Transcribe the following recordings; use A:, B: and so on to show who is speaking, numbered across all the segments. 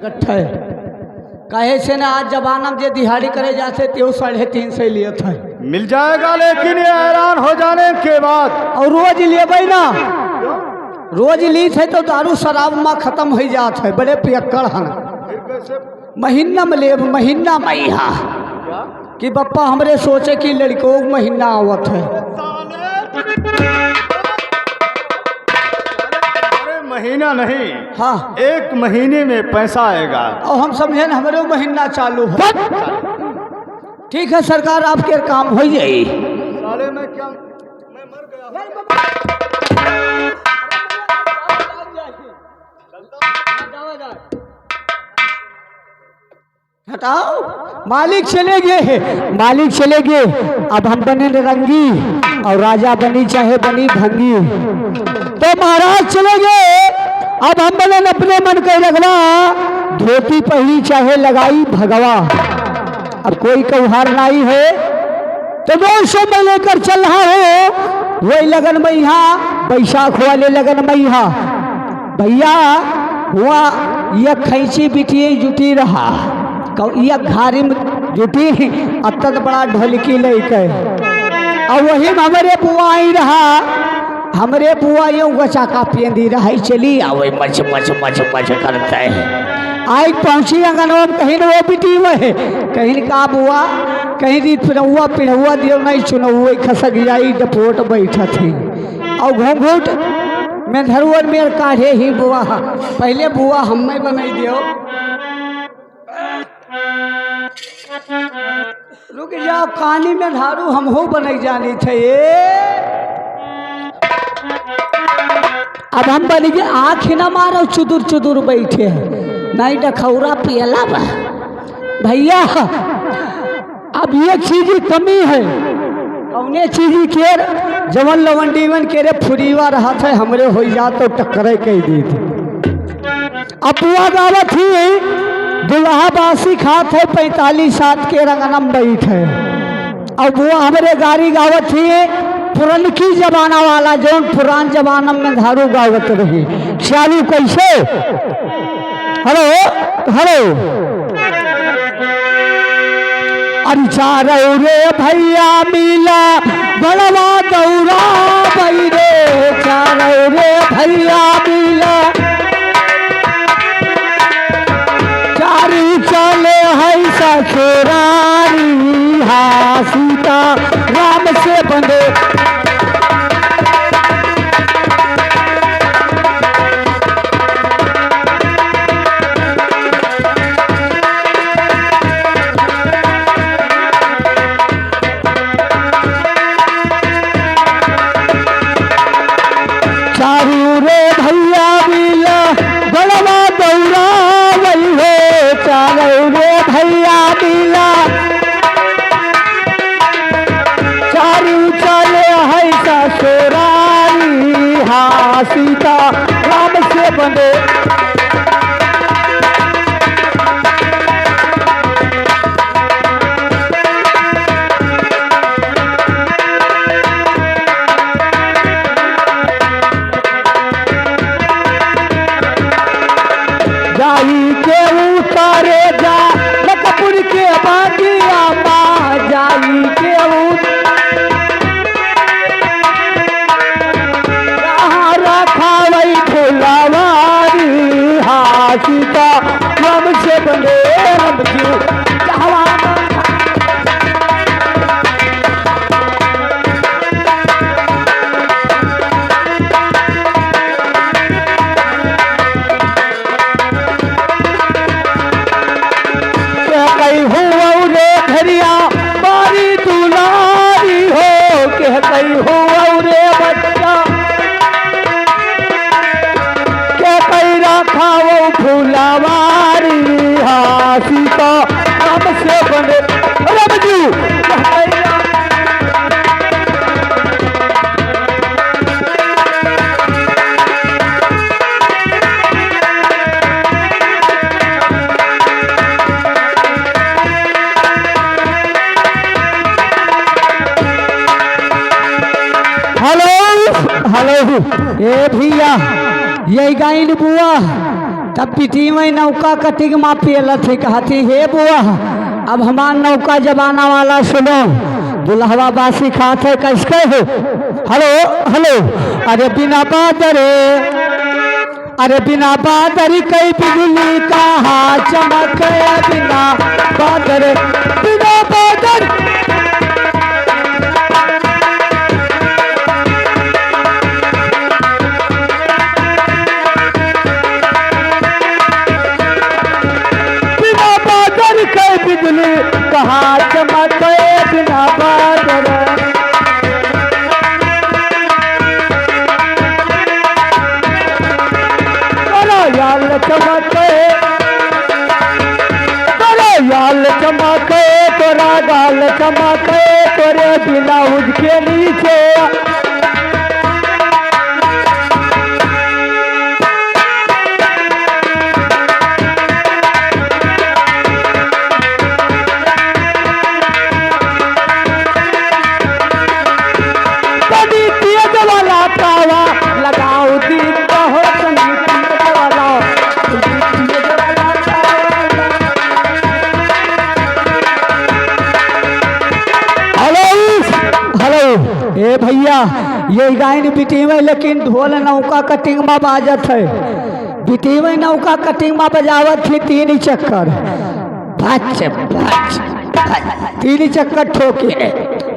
A: है कहे से ना आज जमाना में जे दिहाड़ी करे जाते ते 350 लिए थे।
B: मिल जाएगा लेकिन ये हैरान हो जाने के बाद।
A: और रोज लेबै ना, रोज ली थे तो दारू शराब में खत्म हो जात है। बड़े पियक्कड़ हन। महीना में लेब, महीना में यहाँ कि बप्पा हमरे सोचे कि लड़कों महीना आवत है।
B: महीना नहीं,
A: हाँ
B: 1 महीने में पैसा आएगा।
A: और हम समझे ना हमारे महीना चालू है। ठीक है सरकार, आपके काम हो जाए।
B: साले में क्या मैं मर गया।
A: हटाओ, मालिक चले गए, मालिक चले गए। अब हम बने रंगी और राजा बनी चाहे बनी भंगी। तो महाराज चले गए, अब हम बने अपने मन के लगवा। धोती पहनी चाहे लगाई भगवा। अब कोई कौहार नहीं है तो 200 में लेकर चल रहा हो। वही लगन में यहाँ बैसाख वाले लगन में यहाँ भैया हुआ यह खैची बिटिए जुटी रहा। यह घारी में जुटी अतत बड़ा ढोलकी लेके। और वही हमारे बुआ आई रहा। हमरे बुआ यूं गचा का पेंदी रहा। चली आवे मच मच मच मच करता है। आई पहुंची अंगनवा में, कहीं न वो बिटी में कहीं का बुआ, कहीं रीत पिनहुआ पिनहुआ दियो नहीं चुनहुआ खसक जाई डपोट बैठा थी। और घूंघूट में धरुअर मेर काढ़े ही बुआ। पहले बुआ हमें बनाई दियो। रुक जाओ, कहानी में धारू हम हो बनाई जानी थे। अब हम बन गए आँख न मारो, चुदुर चुदुर बैठे नहीं डखौरा पियला बा। भैया अब ये चीज कमी है। कौने चीज के जवन लवंडीवन के रे फुरीवा रहा था हमरे हो जा तो टक्करे कह दी थी। अब बुआ गावत ही दुल्हा बासी खात है 45 सात के रंगनम बैठ है। और बुआ हमरे गाड़ी गावत ही पुरनकी जमाना वाला जो पुरान जमाना में धारू गावत रही। चालू कैसे? हेलो हेलो, अरे चारो रे भैया मिला बड़वा दौरा भई रे। चारो रे भैया मिला चारी चले है ससुरारी। हा सीता राम से बंदे चारू रे भैया मिला बड़वा दौरा वही हो। चारू रे भैया मिला चारू चले है ससुरारी। हाँ सीता राम से बंदे जाई के उतारे जा लखपुर के बागिया माँ। जाई के रखा वही फुलवारी। हाँ सीता राम से बने राम क्यों कही हो रे बच्चा के कही रखा वो फूलवारी। हाँ सीता राम से बने राम जी। हेलो हेलो, ए भैया यही गाइन बुआ तब पिटी में नौका कटिंग माँ पियला थी, कहती हे बुआ अब हमार नौका जमाना वाला सुनो, दुल्हवा बासी खात है कैसे हो। हेलो हेलो, अरे बिना बादरे, अरे बिना बादरी कई बिजली कहा चमक, बिना बादर बिना बादर। बिना बादर कई बिजली कहा चमक, बिना बादर। याल चमके, तोरा याल चमके, तोरा गाल चमके, तोरे ब्लाउज के नीचे। कभी तेज वाला तावा लगाओ दीप कहो, ए भैया ये गायन बिटी में, लेकिन ढोल नौका कटिंग में बाजत है। बिटी में नौका कटिंग में बजावत थी 3 चक्कर, भच भच भच 3 चक्कर ठोके,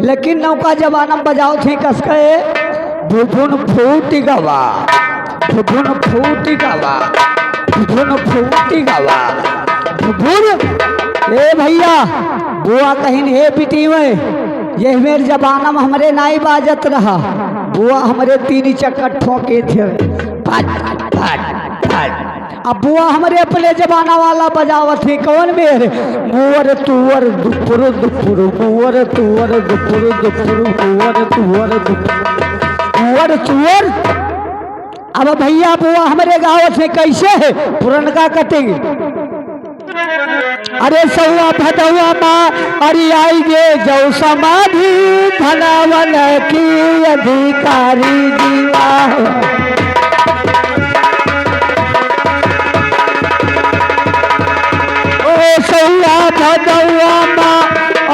A: लेकिन नौका जमाना में बजाओ थी कसके भुभुन फूटी गवा, भुभुन फूटी गवा, भुभुन फूटी गवा, भुभुन। ए भैया बुआ कहीं हे बिटी में, यह मेरे जमाना में हमारे नाई बाजत रहा, बुआ हमारे 3 चक्कर ठोके थे भट भट भट। अब बुआ हमारे अपने जमाना वाला बजावत थी कौन मेरे, मुअर तुअर दुपुर दुपुर, मुअर तुअर दुपुर दुपुर, मुअर तुअर मुअर तुअर। अब भैया बुआ हमारे गाँव से कैसे है पुरनका कटिंग, अरे सौआ भदौआ माँ अरे आई गे जौ समाधि, धनावन की अधिकारी जीवा। ओ सौआ भदौआ माँ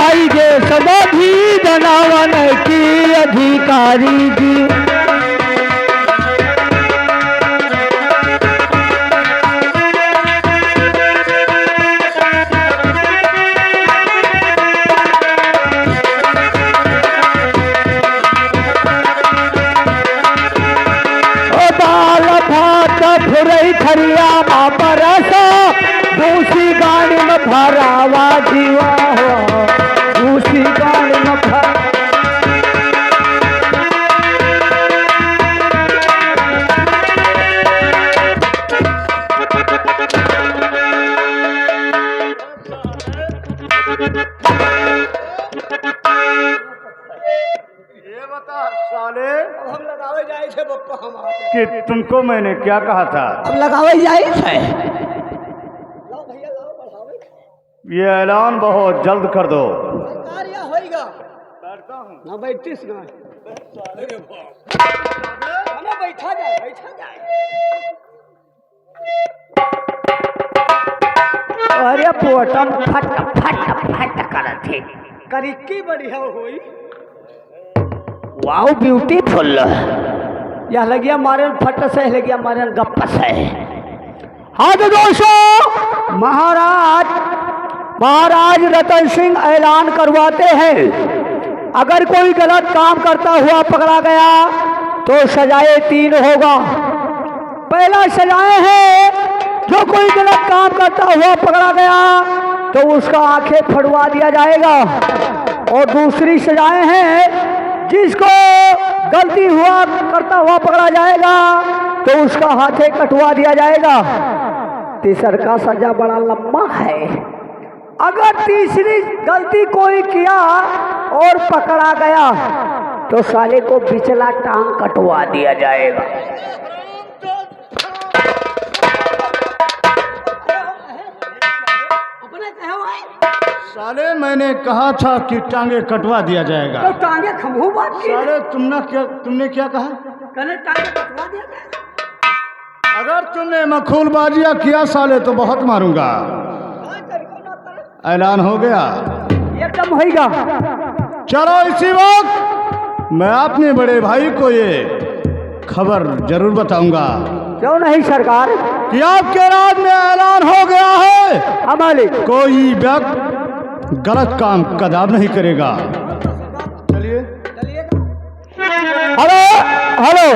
A: आई गे समाधि, धनावन की अधिकारी जी। फुरई खरिया माँ परसा, दूसरी गाड़ी में भरावा जीवा हो, दूसरी गाड़ी में भरा।
B: ये बता साले,
A: हम लगावे जाए थे बप्पा हमारे
B: कि तुमको मैंने क्या कहा था।
A: अब लगावे जाए थे।
B: ये ऐलान बहुत जल्द कर दो।
A: कार्य होएगा।
B: बैठता हूँ
A: ना बैठिस ना, ना बैठा जाए, बैठा जाए। अरे पोटम फट फट फट करत है, करिक्की बढ़िया हुई। वाओ ब्यूटीफुल, यह लगिया मारे फट से, लगिया मारे गप्प से। हाँ तो दोस्तों, महाराज रतन सिंह ऐलान करवाते हैं, अगर कोई गलत काम करता हुआ पकड़ा गया तो सजाएं 3 होगा। पहला सजाएं है, जो कोई गलत काम करता हुआ पकड़ा गया तो उसका आंखें फड़वा दिया जाएगा। और दूसरी सजाएं हैं, जिसको गलती हुआ करता हुआ पकड़ा जाएगा तो उसका हाथे कटवा दिया जाएगा। तीसर का सजा बड़ा लंबा है, अगर तीसरी गलती कोई किया और पकड़ा गया तो साले को बिचला टांग कटवा दिया जाएगा।
B: साले मैंने कहा था कि टांगे कटवा दिया जाएगा।
A: तो टांगे खमू बात की।
B: साले तुमने क्या कहा?
A: कहने टांगे कटवा दिया जाएगा।
B: अगर तुमने मखूलबाजियां किया साले तो बहुत मारूंगा। ऐलान हो गया।
A: एकदम होगा।
B: चलो इसी वक्त मैं अपने बड़े भाई को ये खबर जरूर बताऊंगा
A: क्यों नहीं सरकार?
B: कि आपके राज में ऐलान हो गया है
A: हमारे
B: कोई व्यक्ति गलत काम कदाप नहीं करेगा। चलिए।
A: हेलो हेलो,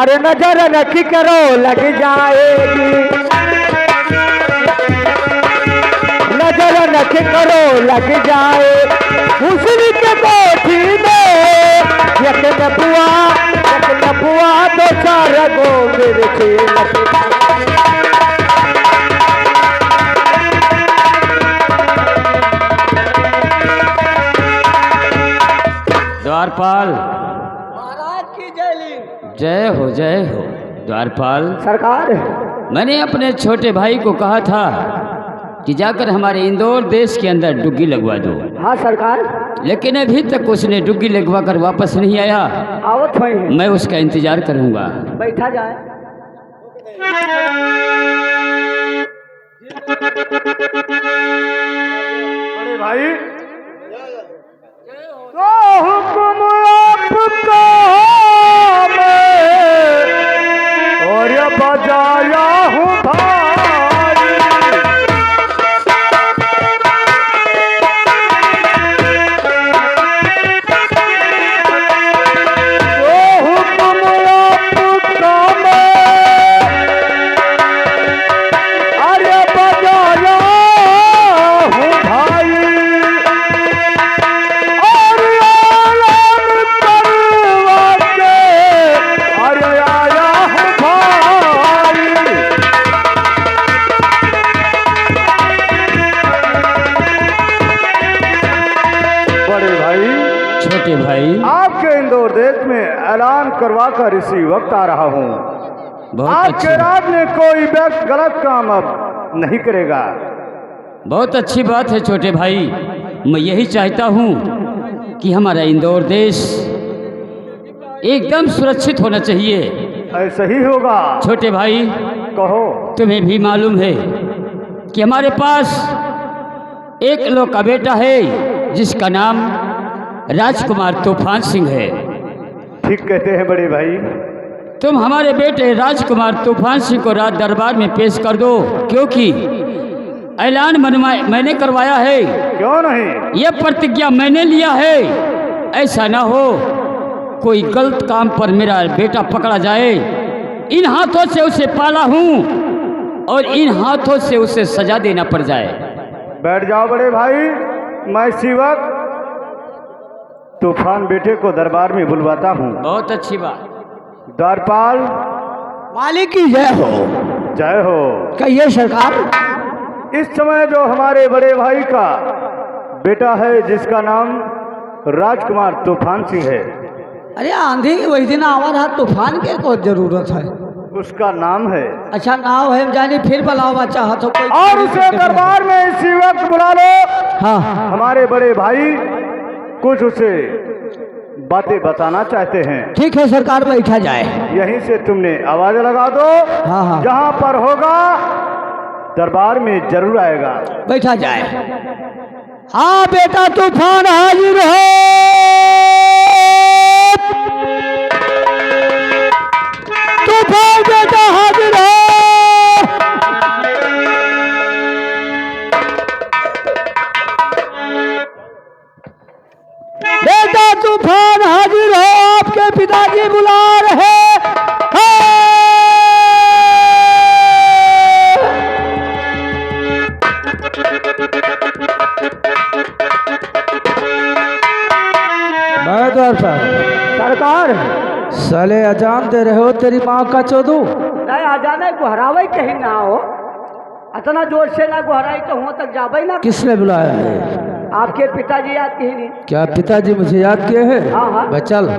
A: अरे नजर रखी करो लग जाएगी, नजर रखी करो लग जाए हुस्न के कोठी में, एक नबुआ तो सारा गो मेरे खेल।
C: द्वारपाल
A: महाराज की
C: जय हो जय हो। द्वारपाल
A: सरकार,
C: मैंने अपने छोटे भाई को कहा था कि जाकर हमारे इंदौर देश के अंदर डुग्गी लगवा दो,
A: हाँ सरकार,
C: लेकिन अभी तक उसने डुग्गी लगवा कर वापस नहीं आया।
A: आवत हुई है,
C: मैं उसका इंतजार करूंगा।
A: बैठा जाए।
B: बड़े भाई तो हुक्म आपका मैं और ये बजाया हूँ भाई। तो हुक्म आपका मैं और ये बजाया हूँ भाई। और आलम करवा के अरे आया हूँ भाई। बड़े भाई,
C: छोटे भाई,
B: आपके इंदौर देश में ऐलान करवा कर इसी वक्त आ रहा हूँ।
C: बहुत
B: आपके
C: अच्छी
B: राज में कोई व्यक्ति गलत काम अब नहीं करेगा।
C: बहुत अच्छी बात है छोटे भाई। मैं यही चाहता हूँ कि हमारा इंदौर देश एकदम सुरक्षित होना चाहिए।
B: ऐसा ही होगा।
C: छोटे भाई,
B: कहो।
C: तुम्हें भी मालूम है कि हमारे पास एक लौका बेटा है जिसका नाम राजकुमार तूफान सिंह है।
B: ठीक कहते हैं बड़े भाई।
C: तुम हमारे बेटे राजकुमार तूफान सिंह को राज दरबार में पेश कर दो, क्योंकि ऐलान मैंने करवाया है।
B: क्यों नहीं?
C: यह प्रतिज्ञा मैंने लिया है। ऐसा ना हो कोई गलत काम पर मेरा बेटा पकड़ा जाए। इन हाथों से उसे पाला हूँ और इन हाथों से उसे सजा देना पड़ जाए।
B: बैठ जाओ बड़े भाई। मैं इसी वक्त तूफान बेटे को दरबार में बुलवाता हूँ।
C: बहुत अच्छी बात।
B: द्वारपाल,
A: मालिक की जय हो।
B: जय हो।
A: कहिए सरकार।
B: इस समय जो हमारे बड़े भाई का बेटा है जिसका नाम राजकुमार तूफान सिंह है,
A: अरे आंधी वही दिन आवा रहा, तूफान के को जरूरत है।
B: उसका नाम है।
A: अच्छा नाव है, जाने फिर बुलावा चाह तो कोई
B: और उसे दरबार में इसी वक्त बुला लो।
A: हाँ
B: हमारे बड़े भाई कुछ उसे बातें बताना चाहते हैं।
A: ठीक है सरकार, बैठा जाए।
B: यहीं से तुमने आवाज लगा दो।
A: हाँ हाँ
B: जहां पर होगा दरबार में जरूर आएगा।
A: बैठा जाए। हाँ बेटा तूफान हाजिर हो। तूफान बेटा हाजिर हो। बेटा तूफान हाजिर हो, आपके पिताजी बुला रहे हैं। सरकार,
D: साले अजान दे रहे हो तेरी माँ का चोदू।
A: नहीं आ जाना, गुहरावे कहीं ना हो, इतना जोर से ना गुहराई तो वहाँ तक जावे ना।
D: किसने बुलाया है?
A: आपके पिताजी याद कहीं नहीं?
D: क्या पिताजी मुझे याद किए हैं?
A: हाँ हाँ।
D: भाई चल।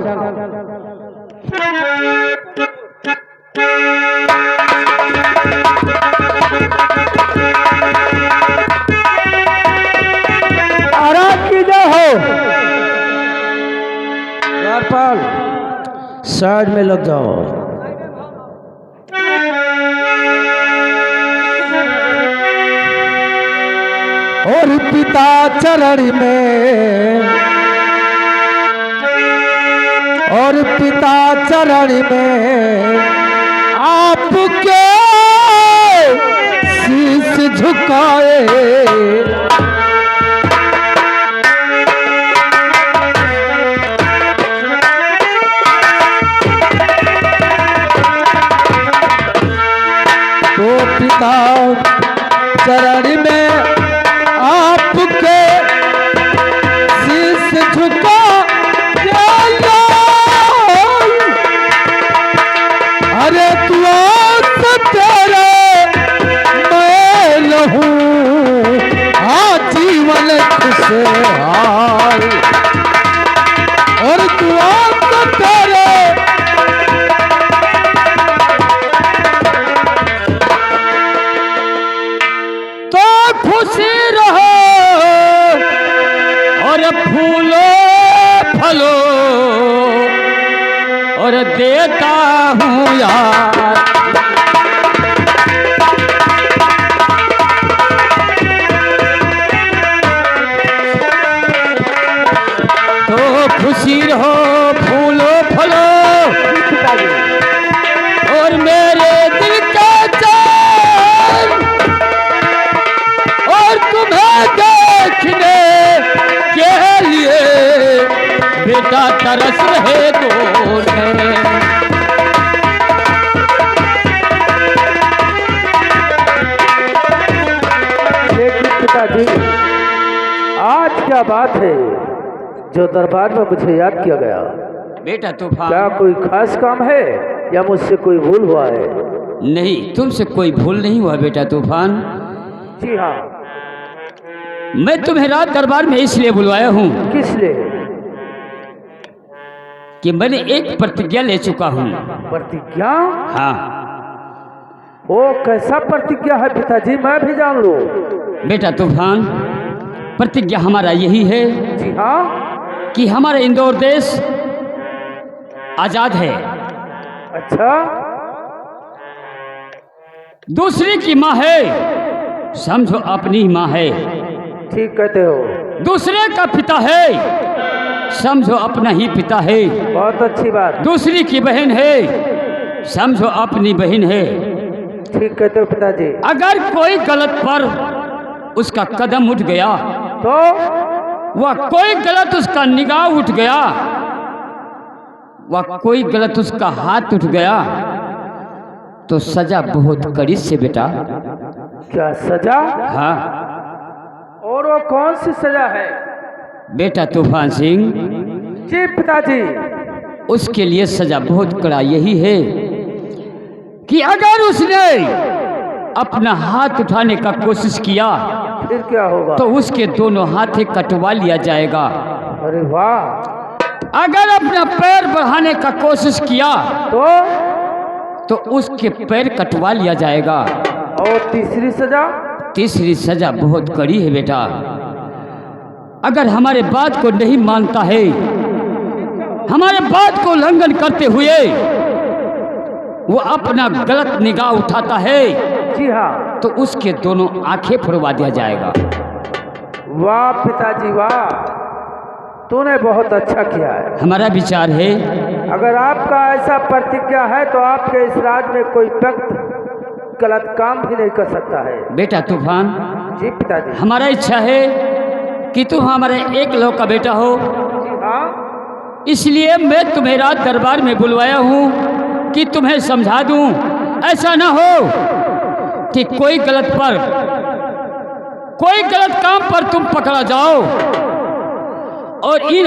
A: आराम की जय हो।
D: द्वारपाल साइड में लग जाओ। और पिता चरण में, और पिता चरण में आपके शीश झुकाए। तो पिता चरण में आपके शीश झुका दिया। अरे तू तेरे मैं लहूं जीवन खुशहाल, और तू तेरे
C: तो खुशी रहो और फूलो फलो और देता हूँ यार। तो खुशी रहो फूलो फलो और मेरे दिल का चैन, और तुम्हें देखने के लिए बेटा तरस रहे दो नैन।
D: लेकिन पिताजी, आज क्या बात है जो दरबार में मुझे याद किया गया?
C: बेटा तूफान,
D: क्या कोई खास काम है या मुझसे कोई भूल हुआ है?
C: नहीं, तुमसे कोई भूल नहीं हुआ बेटा तूफान।
D: जी हाँ।
C: मैं तुम्हें रात दरबार में इसलिए बुलवाया हूँ
D: किस लिए?
C: कि मैंने एक प्रतिज्ञा ले चुका हूँ।
D: प्रतिज्ञा?
C: हाँ
D: वो कैसा प्रतिज्ञा है पिताजी, मैं भी जान लूं।
C: बेटा तूफान, प्रतिज्ञा हमारा यही है
D: जी हाँ।
C: कि हमारा इंदौर देश आजाद है।
D: अच्छा।
C: दूसरे की माँ है, समझो अपनी माँ है।
D: ठीक कहते हो।
C: दूसरे का पिता है, समझो अपना ही पिता है।
D: बहुत अच्छी बात।
C: दूसरी की बहन है, समझो अपनी बहन है।
D: ठीक कहते हो पिताजी।
C: अगर कोई गलत पर उसका कदम उठ गया,
D: तो
C: वह कोई गलत उसका निगाह उठ गया, वह कोई गलत उसका हाथ उठ गया, तो सजा बहुत कड़ी से बेटा।
D: क्या सजा?
C: हाँ
D: और वो कौन सी सजा है?
C: बेटा तूफान सिंह,
D: जी पिताजी।
C: उसके लिए सजा बहुत कड़ा यही है कि अगर उसने अपना हाथ उठाने का कोशिश किया
D: फिर क्या होगा?
C: तो उसके दोनों हाथ कटवा लिया जाएगा।
D: अरे वाह।
C: अगर अपना पैर बढ़ाने का कोशिश किया तो उसके पैर कटवा लिया जाएगा।
D: और तीसरी सजा?
C: तीसरी सजा बहुत कड़ी है बेटा। अगर हमारे बात को नहीं मानता है, हमारे बात को उल्लंघन करते हुए वो अपना गलत निगाह उठाता है,
D: जी हाँ।
C: तो उसके दोनों आंखें फोड़वा दिया जाएगा।
D: वाह पिताजी वाह, तूने बहुत अच्छा किया है।
C: हमारा विचार है,
D: अगर आपका ऐसा प्रतिज्ञा है तो आपके इस राज में कोई व्यक्ति गलत काम भी नहीं कर सकता है।
C: बेटा तूफान,
D: जी पिताजी।
C: हमारा इच्छा है कि तू हमारे एक लौका बेटा हो,
D: जी हाँ।
C: इसलिए मैं तुम्हें रात दरबार में बुलवाया हूँ कि तुम्हें समझा दूँ। ऐसा ना हो कि कोई गलत काम पर तुम पकड़ा जाओ और इन